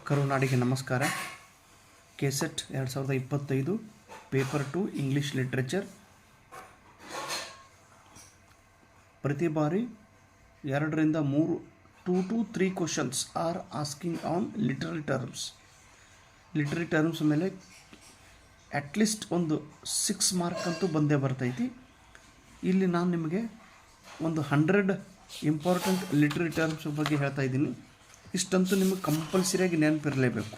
ಕರುನಾಡಿಗೆ ನಮಸ್ಕಾರ. KSET 2025 paper 2 English literature. ಪ್ರತಿ ಬಾರಿ 2ರಿಂದ 3 2 to 3 questions are asking on literary terms ಮೇಲೆ ಅಟ್ಲೀಸ್ಟ್ ಒಂದು 6 ಮಾರ್ಕ್ ಅಂತೂ ಬಂದೇ ಬರ್ತೈತಿ. ಇಲ್ಲಿ ನಾನು ನಿಮಗೆ ಒಂದು 100 ಇಂಪಾರ್ಟೆಂಟ್ ಲಿಟ್ರರಿ ಟರ್ಮ್ಸ್ ಬಗ್ಗೆ ಹೇಳ್ತಾ ಇದ್ದೀನಿ. ಇಷ್ಟಂತೂ ನಿಮಗೆ ಕಂಪಲ್ಸರಿಯಾಗಿ ನೆನಪಿರಲೇಬೇಕು.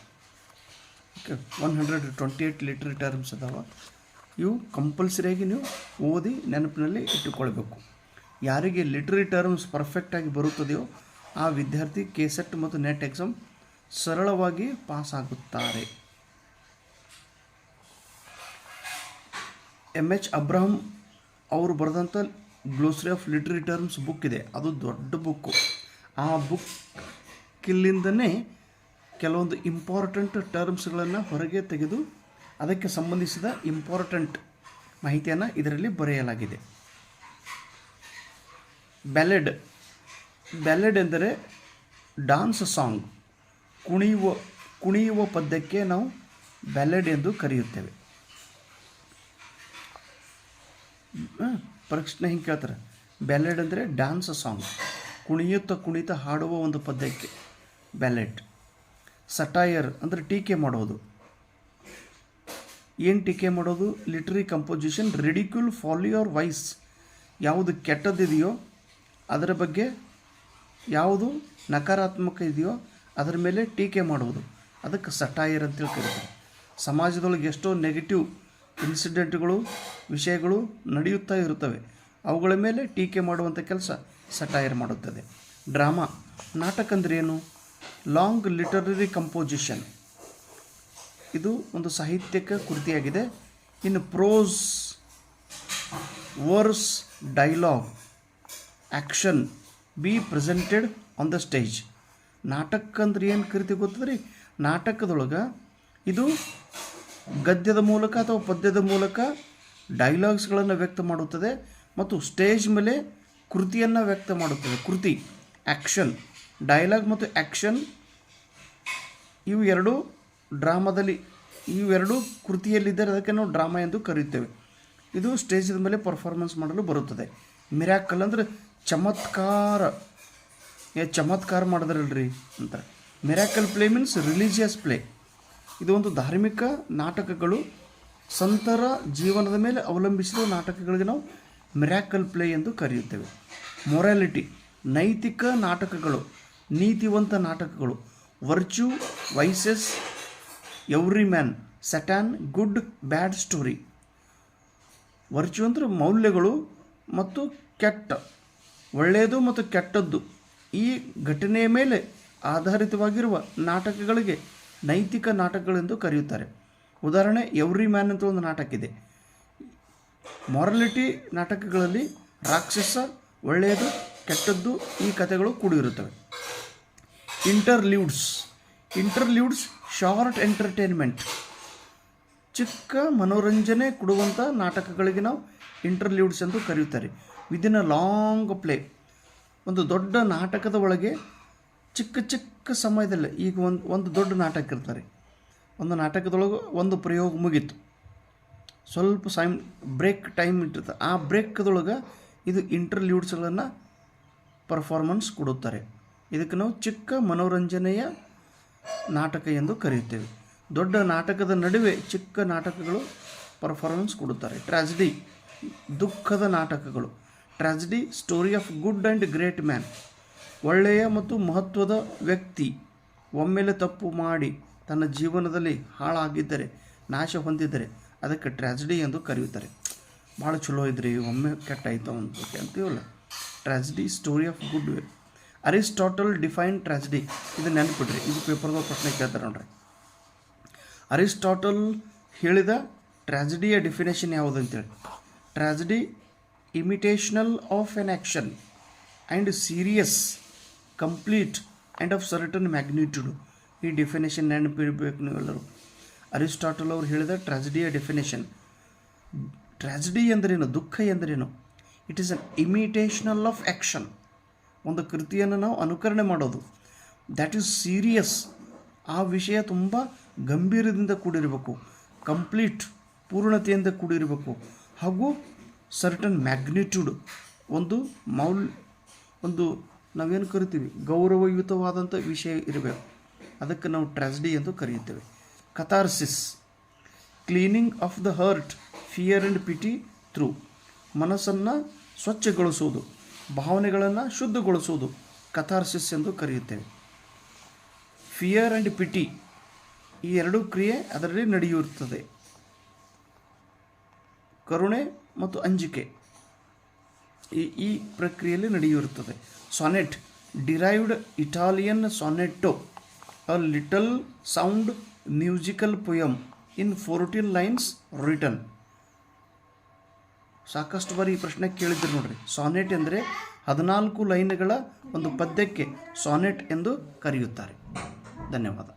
ಓಕೆ, 128 ಲಿಟ್ರರಿ ಟರ್ಮ್ಸ್ ಅದಾವ. ಇವು ಕಂಪಲ್ಸರಿಯಾಗಿ ನೀವು ಓದಿ ನೆನಪಿನಲ್ಲಿ ಇಟ್ಟುಕೊಳ್ಬೇಕು. ಯಾರಿಗೆ ಲಿಟ್ರರಿ ಟರ್ಮ್ಸ್ ಪರ್ಫೆಕ್ಟಾಗಿ ಬರುತ್ತದೆಯೋ ಆ ವಿದ್ಯಾರ್ಥಿ ಕೆಸೆಟ್ ಮತ್ತು ನೆಟ್ ಎಕ್ಸಾಮ್ ಸರಳವಾಗಿ ಪಾಸ್ ಆಗುತ್ತಾರೆ. M.H. ಅಬ್ರಹಂ ಅವರು ಬರೆದಂಥ glossary of literary terms book ಇದೆ. ಅದು ದೊಡ್ಡ ಬುಕ್ಕು. ಆ ಬುಕ್ಕಿಲ್ಲಿಂದನೇ ಕೆಲವೊಂದು ಇಂಪಾರ್ಟೆಂಟ್ ಟರ್ಮ್ಸ್ಗಳನ್ನು ಹೊರಗೆ ತೆಗೆದು ಅದಕ್ಕೆ ಸಂಬಂಧಿಸಿದ ಇಂಪಾರ್ಟೆಂಟ್ ಮಾಹಿತಿಯನ್ನು ಇದರಲ್ಲಿ ಬರೆಯಲಾಗಿದೆ. ಬ್ಯಾಲೆಡ್ ಎಂದರೆ ಡಾನ್ಸ್ ಸಾಂಗ್, ಕುಣಿಯುವ ಪದ್ಯಕ್ಕೆ ನಾವು ಬ್ಯಾಲೆಡ್ ಎಂದು ಕರೆಯುತ್ತೇವೆ. ಪ್ರಶ್ನೆ ಹಿಂಗೆ ಕೇಳ್ತಾರೆ, ಬ್ಯಾಲೆಡ್ ಅಂದರೆ ಡ್ಯಾನ್ಸ್ ಸಾಂಗ್, ಕುಣಿತ ಹಾಡುವ ಒಂದು ಪದ್ಯಕ್ಕೆ ಬ್ಯಾಲೆಡ್. ಸಟೈರ್ ಅಂದರೆ ಟೀಕೆ ಮಾಡೋದು. ಏನು ಟೀಕೆ ಮಾಡೋದು? Literary composition, ridicule, folly or vice. ಯಾವುದು ಕೆಟ್ಟದ್ದಿದೆಯೋ ಅದರ ಬಗ್ಗೆ, ಯಾವುದು ನಕಾರಾತ್ಮಕ ಇದೆಯೋ ಅದರ ಮೇಲೆ ಟೀಕೆ ಮಾಡುವುದು, ಅದಕ್ಕೆ ಸಟೈರ್ ಅಂತೇಳಿ ಕರೀತಾರೆ. ಸಮಾಜದೊಳಗೆ ಎಷ್ಟೋ ನೆಗೆಟಿವ್ ಇನ್ಸಿಡೆಂಟ್ಗಳು, ವಿಷಯಗಳು ನಡೆಯುತ್ತಾ ಇರುತ್ತವೆ. ಅವುಗಳ ಮೇಲೆ ಟೀಕೆ ಮಾಡುವಂಥ ಕೆಲಸ ಸಟೈರ್ ಮಾಡುತ್ತದೆ. ಡ್ರಾಮಾ, ನಾಟಕ ಅಂದರೆ ಏನು? ಲಾಂಗ್ ಲಿಟರರಿ ಕಂಪೋಸಿಷನ್, ಇದು ಒಂದು ಸಾಹಿತ್ಯಿಕ ಕೃತಿಯಾಗಿದೆ. ಇನ್ನು prose, verse, dialogue, action be presented on the stage. ನಾಟಕ ಅಂದ್ರೆ ಏನು ಕರಿತೀವಿ ಗೊತ್ತದ್ರಿ? ನಾಟಕದೊಳಗೆ ಇದು ಗದ್ಯದ ಮೂಲಕ ಅಥವಾ ಪದ್ಯದ ಮೂಲಕ ಡೈಲಾಗ್ಸ್ಗಳನ್ನು ವ್ಯಕ್ತ ಮಾಡುತ್ತದೆ ಮತ್ತು ಸ್ಟೇಜ್ ಮೇಲೆ ಕೃತಿಯನ್ನು ವ್ಯಕ್ತ ಮಾಡುತ್ತದೆ. ಕೃತಿ, ಆ್ಯಕ್ಷನ್, ಡೈಲಾಗ್ ಮತ್ತು ಆ್ಯಕ್ಷನ್ ಇವೆರಡು ಡ್ರಾಮಾದಲ್ಲಿ, ಇವೆರಡು ಕೃತಿಯಲ್ಲಿದ್ದರೆ ಅದಕ್ಕೆ ನಾವು ಡ್ರಾಮಾ ಎಂದು ಕರೆಯುತ್ತೇವೆ. ಇದು ಸ್ಟೇಜಿನ ಮೇಲೆ ಪರ್ಫಾರ್ಮೆನ್ಸ್ ಮಾಡಲು ಬರುತ್ತದೆ. ಮಿರಾಕಲ್ ಅಂದರೆ ಚಮತ್ಕಾರ ಮಾಡಿದ್ರಲ್ರಿ ಅಂತಾರೆ. Miracle play means religious play. ಇದು ಒಂದು ಧಾರ್ಮಿಕ ನಾಟಕಗಳು, ಸಂತರ ಜೀವನದ ಮೇಲೆ ಅವಲಂಬಿಸಿರುವ ನಾಟಕಗಳಿಗೆ ನಾವು ಮಿರಾಕಲ್ ಪ್ಲೇ ಎಂದು ಕರೆಯುತ್ತೇವೆ. ಮೊರಾಲಿಟಿ, ನೈತಿಕ ನಾಟಕಗಳು, ನೀತಿವಂತ ನಾಟಕಗಳು. ವರ್ಚ್ಯೂ, ವೈಸಸ್, ಎವ್ರಿ ಮ್ಯಾನ್, ಸಟಾನ್, ಗುಡ್, ಬ್ಯಾಡ್ ಸ್ಟೋರಿ. ವರ್ಚ್ಯೂ ಅಂದರೆ ಮೌಲ್ಯಗಳು ಮತ್ತು ಕೆಟ್ಟ, ಒಳ್ಳೆಯದು ಮತ್ತು ಕೆಟ್ಟದ್ದು, ಈ ಘಟನೆಯ ಮೇಲೆ ಆಧಾರಿತವಾಗಿರುವ ನಾಟಕಗಳಿಗೆ ನೈತಿಕ ನಾಟಕಗಳೆಂದು ಕರೆಯುತ್ತಾರೆ. ಉದಾಹರಣೆ, ಎವ್ರಿ ಮ್ಯಾನ್ ಅಂತ ಒಂದು ನಾಟಕ ಇದೆ. ಮಾರಲಿಟಿ ನಾಟಕಗಳಲ್ಲಿ ರಾಕ್ಷಸ, ಒಳ್ಳೆಯದು, ಕೆಟ್ಟದ್ದು ಈ ಕಥೆಗಳು ಕೂಡಿರುತ್ತವೆ. ಇಂಟರ್ಲ್ಯೂಡ್ಸ್ ಶಾರ್ಟ್ ಎಂಟರ್ಟೈನ್ಮೆಂಟ್, ಚಿಕ್ಕ ಮನೋರಂಜನೆ ಕೊಡುವಂಥ ನಾಟಕಗಳಿಗೆ ನಾವು ಇಂಟರ್ಲ್ಯೂಡ್ಸ್ ಎಂದು ಕರೆಯುತ್ತಾರೆ. ವಿದಿನ್ ಅ ಲಾಂಗ್ ಪ್ಲೇ, ಒಂದು ದೊಡ್ಡ ನಾಟಕದ ಒಳಗೆ ಚಿಕ್ಕ ಸಮಯದಲ್ಲಿ, ಈಗ ಒಂದು ದೊಡ್ಡ ನಾಟಕ ಇರ್ತಾರೆ, ಒಂದು ನಾಟಕದೊಳಗೆ ಒಂದು ಪ್ರಯೋಗ ಮುಗೀತು, ಸ್ವಲ್ಪ ಬ್ರೇಕ್ ಟೈಮ್ ಇಟ್ಟಿರ್ತಾರೆ. ಆ ಬ್ರೇಕ್ದೊಳಗೆ ಇದು ಇಂಟರ್ಲ್ಯೂಡ್ಸ್ಗಳನ್ನು ಪರ್ಫಾರ್ಮೆನ್ಸ್ ಕೊಡುತ್ತಾರೆ. ಇದಕ್ಕೆ ನಾವು ಚಿಕ್ಕ ಮನೋರಂಜನೆಯ ನಾಟಕ ಎಂದು ಕರೆಯುತ್ತೇವೆ. ದೊಡ್ಡ ನಾಟಕದ ನಡುವೆ ಚಿಕ್ಕ ನಾಟಕಗಳು ಪರ್ಫಾರ್ಮೆನ್ಸ್ ಕೊಡುತ್ತಾರೆ. ಟ್ರಾಜಿಡಿ, ದುಃಖದ ನಾಟಕಗಳು. Tragedy, story of good and great man, ಒಳ್ಳೆಯ ಮತ್ತು ಮಹತ್ವದ ವ್ಯಕ್ತಿ ಒಮ್ಮೆಲೆ ತಪ್ಪು ಮಾಡಿ ತನ್ನ ಜೀವನದಲ್ಲಿ ಹಾಳಾಗಿದ್ದರೆ, ನಾಶ ಹೊಂದಿದ್ದರೆ ಅದಕ್ಕೆ ಟ್ರಾಜಿಡಿ ಎಂದು ಕರೆಯುತ್ತಾರೆ. ಭಾಳ ಚಲೋ ಇದ್ರಿ, ಒಮ್ಮೆ ಕೆಟ್ಟಾಯಿತು ಅಂತೀವಲ್ಲ, tragedy, story of good. Aristotle define tragedy, ಇದು ನೆನಪಿಡ್ರಿ, ಇದು ಪೇಪರ್ದಾಗ ಪ್ರಶ್ನೆ ಕೇಳ್ತಾರೆ ನೋಡ್ರಿ. ಅರಿಸ್ಟಾಟಲ್ ಹೇಳಿದ ಟ್ರಾಜಿಡಿಯ ಡೆಫಿನೇಷನ್ ಯಾವುದು ಅಂತೇಳಿ. Tragedy, imitational of an action and serious, complete and of certain magnitude. ಈ ಡೆಫಿನೇಷನ್ ನೆನಪಿಡಬೇಕು ನೀವೆಲ್ಲರೂ. ಅರಿಸ್ಟಾಟಲ್ ಅವರು ಹೇಳಿದ ಟ್ರಾಜಿಡಿಯ ಡೆಫಿನೇಷನ್. ಟ್ರಾಜಿಡಿ ಎಂದರೇನು? ದುಃಖ ಎಂದರೇನು? It is an imitational of action, ಒಂದು ಕೃತಿಯನ್ನು ನಾವು ಅನುಕರಣೆ ಮಾಡೋದು. ದ್ಯಾಟ್ ಈಸ್ ಸೀರಿಯಸ್, ಆ ವಿಷಯ ತುಂಬ ಗಂಭೀರದಿಂದ ಕೂಡಿರಬೇಕು, ಕಂಪ್ಲೀಟ್ ಪೂರ್ಣತೆಯಿಂದ ಕೂಡಿರಬೇಕು, ಹಾಗೂ ಸರ್ಟನ್ ಮ್ಯಾಗ್ನಿಟ್ಯೂಡ್ ಒಂದು ನಾವೇನು ಕರಿತೀವಿ ಗೌರವಯುತವಾದಂಥ ವಿಷಯ ಇರಬೇಕು. ಅದಕ್ಕೆ ನಾವು ಟ್ರಾಜಿಡಿ ಎಂದು ಕರೆಯುತ್ತೇವೆ. Catharsis, cleaning of the hurt, fear and pity through, ಮನಸ್ಸನ್ನು ಸ್ವಚ್ಛಗೊಳಿಸುವುದು, ಭಾವನೆಗಳನ್ನು ಶುದ್ಧಗೊಳಿಸುವುದು ಕಥಾರ್ಸಿಸ್ ಎಂದು ಕರೆಯುತ್ತೇವೆ. ಫಿಯರ್ ಆ್ಯಂಡ್ ಪಿಟಿ ಈ ಎರಡೂ ಕ್ರಿಯೆ ಅದರಲ್ಲಿ ನಡೆಯುತ್ತದೆ. ಕರುಣೆ ಮತ್ತು ಅಂಜಿಕೆ ಈ ಪ್ರಕ್ರಿಯೆಯಲ್ಲಿ ನಡೆಯುತ್ತದೆ. ಸಾನೆಟ್, ಡಿರೈವ್ಡ್ ಇಟಾಲಿಯನ್ ಸಾನೆಟ್ಟೋ, a little sound musical poem in 14 lines written. ಸಾಕಷ್ಟು ಬಾರಿ ಈ ಪ್ರಶ್ನೆ ಕೇಳಿದ್ರು ನೋಡ್ರಿ. ಸಾನೆಟ್ ಎಂದರೆ 14 ಲೈನ್ಗಳ ಒಂದು ಪದ್ಯಕ್ಕೆ ಸಾನೆಟ್ ಎಂದು ಕರೆಯುತ್ತಾರೆ. ಧನ್ಯವಾದ.